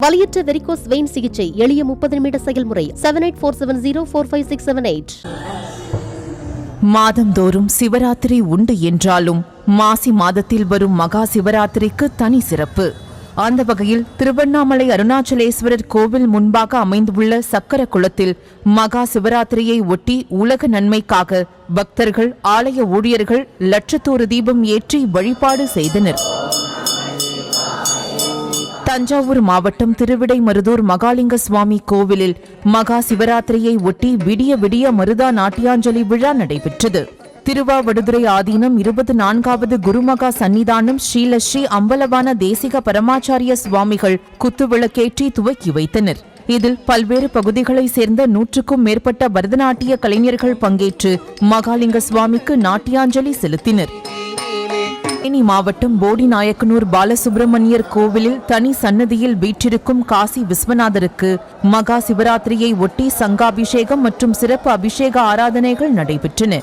வலியற்ற varicose vein சிகிச்சை எளிய 30 நிமிட செயல்முறை 7847045678. மாதந்தோறும் சிவராத்திரி உண்டு என்றாலும் மாசி மாதத்தில் வரும் மகா சிவராத்திரிக்கு தனி சிறப்பு. அந்த வகையில் திருவண்ணாமலை அருணாச்சலேஸ்வரர் கோவில் முன்பாக அமைந்துள்ள சக்கர குளத்தில் மகா சிவராத்திரியை ஒட்டி உலக நன்மைக்காக பக்தர்கள், ஆலய ஊழியர்கள் லட்சத்தோரு தீபம் ஏற்றி வழிபாடு செய்தனர். தஞ்சாவூர் மாவட்டம் திருவிடைமருதூர் மகாலிங்க சுவாமி கோவிலில் மகா சிவராத்திரியை ஒட்டி விடிய விடிய மருதா நாட்டியாஞ்சலி விழா நடைபெற்றது. திருவாவடுதுறை ஆதீனம் 24வது குருமகா சன்னிதானம் ஸ்ரீலஸ்ரீ அம்பலவான தேசிக பரமாச்சாரிய சுவாமிகள் குத்துவிளக்கேற்றி துவக்கி வைத்தனர். இதில் பல்வேறு பகுதிகளைச் சேர்ந்த 100க்கும் மேற்பட்ட பரதநாட்டிய கலைஞர்கள் பங்கேற்று மகாலிங்க சுவாமிக்கு நாட்டியாஞ்சலி செலுத்தினர். தேனி மாவட்டம் போடிநாயக்கனூர் பாலசுப்பிரமணியர் கோவிலில் தனி சன்னதியில் வீற்றிருக்கும் காசி விஸ்வநாதருக்கு மகா சிவராத்திரியை ஒட்டி சங்காபிஷேகம் மற்றும் சிறப்பு அபிஷேக ஆராதனைகள் நடைபெற்றன.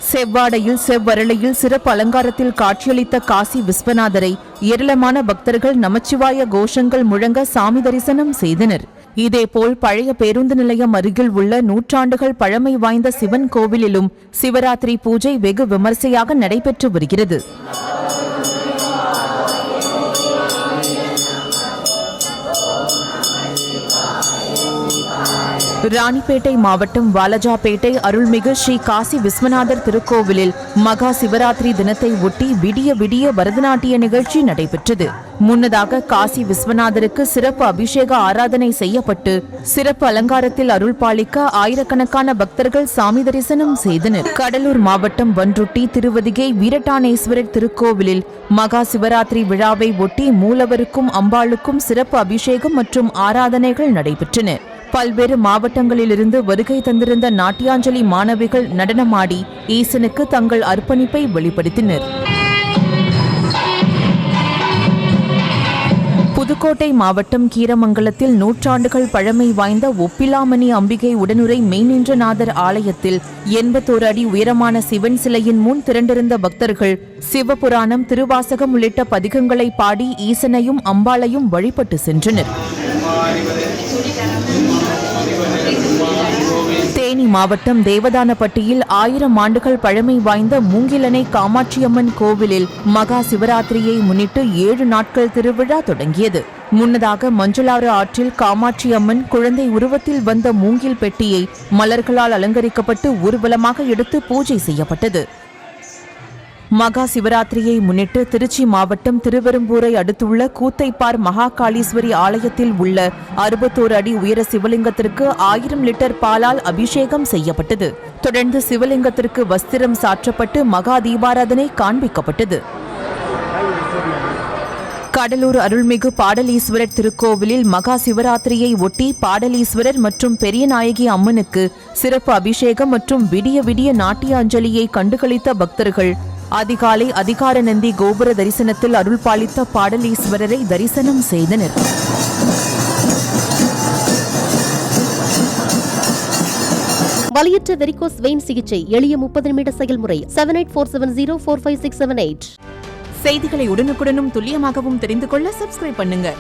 செவ்வாடையில் செவ்வரளையில் சிறப்பு அலங்காரத்தில் காட்சியளித்த காசி விஸ்வநாதரை ஏராளமான பக்தர்கள் நமச்சிவாய கோஷங்கள் முழங்க சாமி தரிசனம் செய்தனர். இதேபோல் பழைய பேருந்து நிலையம் அருகில் உள்ள 100 ஆண்டுகள் பழமை வாய்ந்த சிவன் கோவிலிலும் சிவராத்திரி பூஜை வெகு விமர்சையாக நடைபெற்று வருகிறது. ராணிப்பேட்டை மாவட்டம் வாலஜாபேட்டை அருள்மிகு ஸ்ரீ காசி விஸ்வநாதர் திருக்கோவிலில் மகா சிவராத்திரி தினத்தை ஒட்டி விடிய விடிய பரதநாட்டிய நிகழ்ச்சி நடைபெற்றது. முன்னதாக காசி விஸ்வநாதருக்கு சிறப்பு அபிஷேக ஆராதனை செய்யப்பட்டு சிறப்பு அலங்காரத்தில் அருள் பாலிக்க ஆயிரக்கணக்கான பக்தர்கள் சாமி தரிசனம் செய்தனர். கடலூர் மாவட்டம் பன்ருட்டி திருவதிகை வீரட்டானேஸ்வரர் திருக்கோவிலில் மகா சிவராத்திரி விழாவை ஒட்டி மூலவருக்கும் அம்பாளுக்கும் சிறப்பு அபிஷேகம் மற்றும் ஆராதனைகள் நடைபெற்றன. பல்வேறு மாவட்டங்களிலிருந்து வருகை தந்திருந்த நாட்டியாஞ்சலி மாணவிகள் நடனமாடி ஈசனுக்கு தங்கள் அர்ப்பணிப்பை வெளிப்படுத்தினர். புதுக்கோட்டை மாவட்டம் கீரமங்கலத்தில் 100 ஆண்டுகள் பழமை வாய்ந்த ஒப்பிலாமணி அம்பிகை உடனுரை மெய்நின்றநாதர் ஆலயத்தில் 81 அடி உயரமான சிவன் சிலையின் முன் திரண்டிருந்த பக்தர்கள் சிவபுராணம், திருவாசகம் உள்ளிட்ட பதிகங்களை பாடி ஈசனையும் அம்பாளையும் வழிபட்டு சென்றனர். தேனி மாவட்டம் தேவதானப்பட்டியில் 1000 ஆண்டுகள் பழமை வாய்ந்த மூங்கிலணை காமாட்சியம்மன் கோவிலில் மகா சிவராத்திரியை முன்னிட்டு 7 நாட்கள் திருவிழா தொடங்கியது. முன்னதாக மஞ்சளாறு ஆற்றில் காமாட்சியம்மன் குழந்தை உருவத்தில் வந்த மூங்கில் பெட்டியை மலர்களால் அலங்கரிக்கப்பட்டு ஊர்வலமாக எடுத்து பூஜை செய்யப்பட்டது. மகா சிவராத்திரியை முன்னிட்டு திருச்சி மாவட்டம் திருவெரும்பூரை அடுத்துள்ள கூத்தைப்பார் மகாகாளீஸ்வரி ஆலயத்தில் உள்ள 61 அடி உயர சிவலிங்கத்திற்கு 1000 லிட்டர் பாலால் அபிஷேகம் செய்யப்பட்டது. தொடர்ந்து சிவலிங்கத்திற்கு வஸ்திரம் சாற்றப்பட்டு மகா தீபாராதனை காண்பிக்கப்பட்டது. கடலூர் அருள்மிகு பாடலீஸ்வரர் திருக்கோவிலில் மகா சிவராத்திரியை ஒட்டி பாடலீஸ்வரர் மற்றும் பெரியநாயகி அம்மனுக்கு சிறப்பு அபிஷேகம் மற்றும் விடிய விடிய நாட்டிய அஞ்சலியை கண்டுகளித்த பக்தர்கள் அதிகாலை அதிகார நந்தி கோபுர தரிசனத்தில் அருள் பாலித்த பாடலீஸ்வரரை தரிசனம் செய்தனர். வலியற்ற வெரிகோஸ் வெயின் சிகிச்சை எளிய 30 நிமிட செயல்முறை 7847045678. செய்திகளை உடனுக்குடனும் துல்லியமாகவும் தெரிந்து கொள்ள சப்ஸ்கிரைப் பண்ணுங்க.